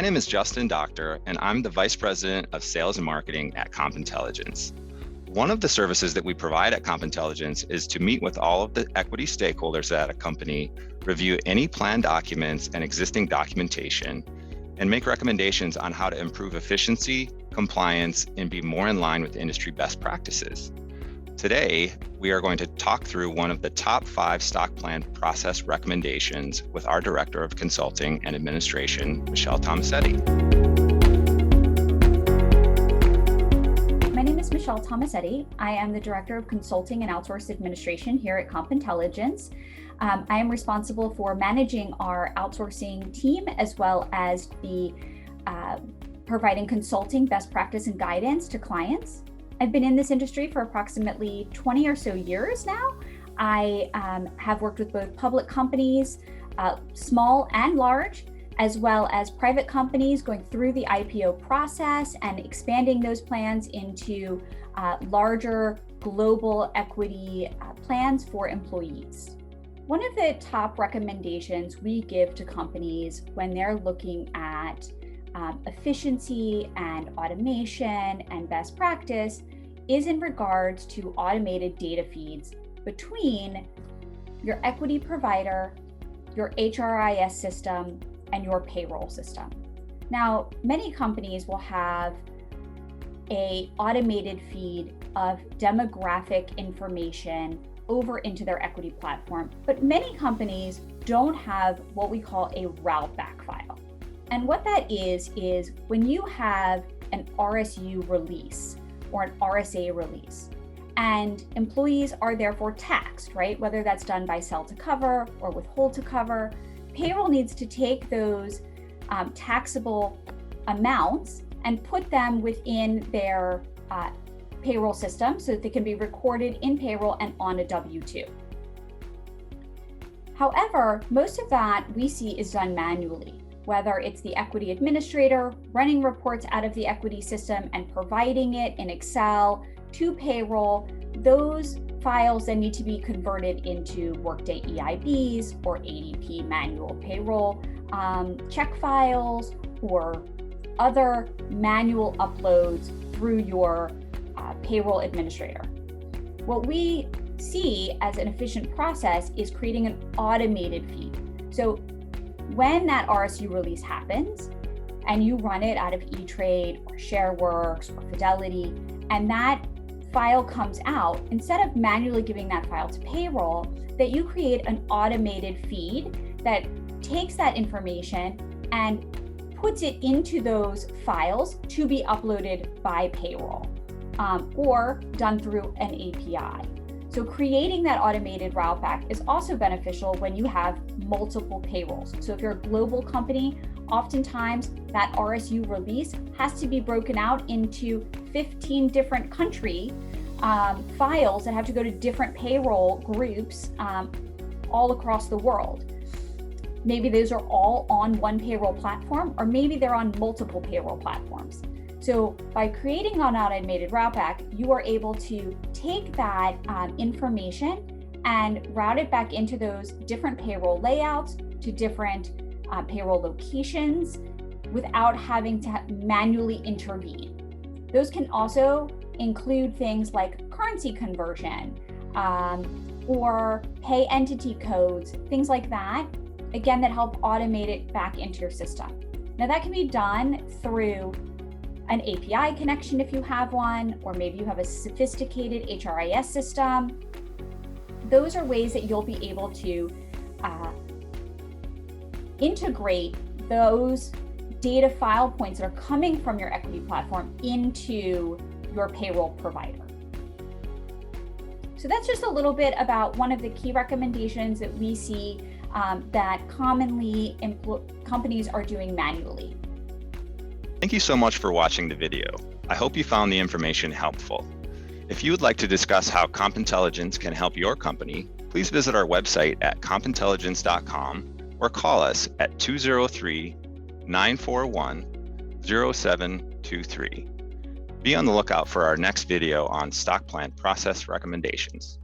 name is Justin Doctor, and I'm the Vice President of Sales and Marketing at CompIntelligence. One of the services that we provide at CompIntelligence is to meet with all of the equity stakeholders at a company, review any plan documents and existing documentation, and make recommendations on how to improve efficiency, compliance, and be more in line with industry best practices. Today, we are going to talk through one of the top 5 stock plan process recommendations with our Director of Consulting and Administration, Michelle Tomasetti. My name is Michelle Tomasetti. I am the Director of Consulting and Outsourced Administration here at CompIntelligence. I am responsible for managing our outsourcing team as well as the providing consulting, best practice, and guidance to clients. I've been in this industry for approximately 20 or so years now. I have worked with both public companies, small and large, as well as private companies going through the IPO process and expanding those plans into larger global equity plans for employees. One of the top recommendations we give to companies when they're looking at efficiency and automation and best practice is in regards to automated data feeds between your equity provider, your HRIS system, and your payroll system. Now, many companies will have an automated feed of demographic information over into their equity platform, but many companies don't have what we call a route back file. And what that is when you have an RSU release or an RSA release, and employees are therefore taxed, right? Whether that's done by sell to cover or withhold to cover, payroll needs to take those taxable amounts and put them within their payroll system so that they can be recorded in payroll and on a W-2. However, most of that we see is done manually, whether it's the equity administrator running reports out of the equity system and providing it in Excel to payroll. Those files then need to be converted into Workday EIBs or ADP manual payroll check files or other manual uploads through your payroll administrator. What we see as an efficient process is creating an automated feed. So when that RSU release happens and you run it out of E-Trade or ShareWorks or Fidelity, and that file comes out, instead of manually giving that file to payroll, that you create an automated feed that takes that information and puts it into those files to be uploaded by payroll or done through an API. So creating that automated route back is also beneficial when you have multiple payrolls. So if you're a global company, oftentimes that RSU release has to be broken out into 15 different country files that have to go to different payroll groups all across the world. Maybe those are all on one payroll platform, or maybe they're on multiple payroll platforms. So by creating an automated route back, you are able to take that information and route it back into those different payroll layouts to different payroll locations without having to manually intervene. Those can also include things like currency conversion or pay entity codes, things like that, again, that help automate it back into your system. Now that can be done through an API connection if you have one, or maybe you have a sophisticated HRIS system. Those are ways that you'll be able to integrate those data file points that are coming from your equity platform into your payroll provider. So that's just a little bit about one of the key recommendations that we see that commonly companies are doing manually. Thank you so much for watching the video. I hope you found the information helpful. If you would like to discuss how CompIntelligence can help your company, please visit our website at compintelligence.com or call us at 203-941-0723. Be on the lookout for our next video on stock plan process recommendations.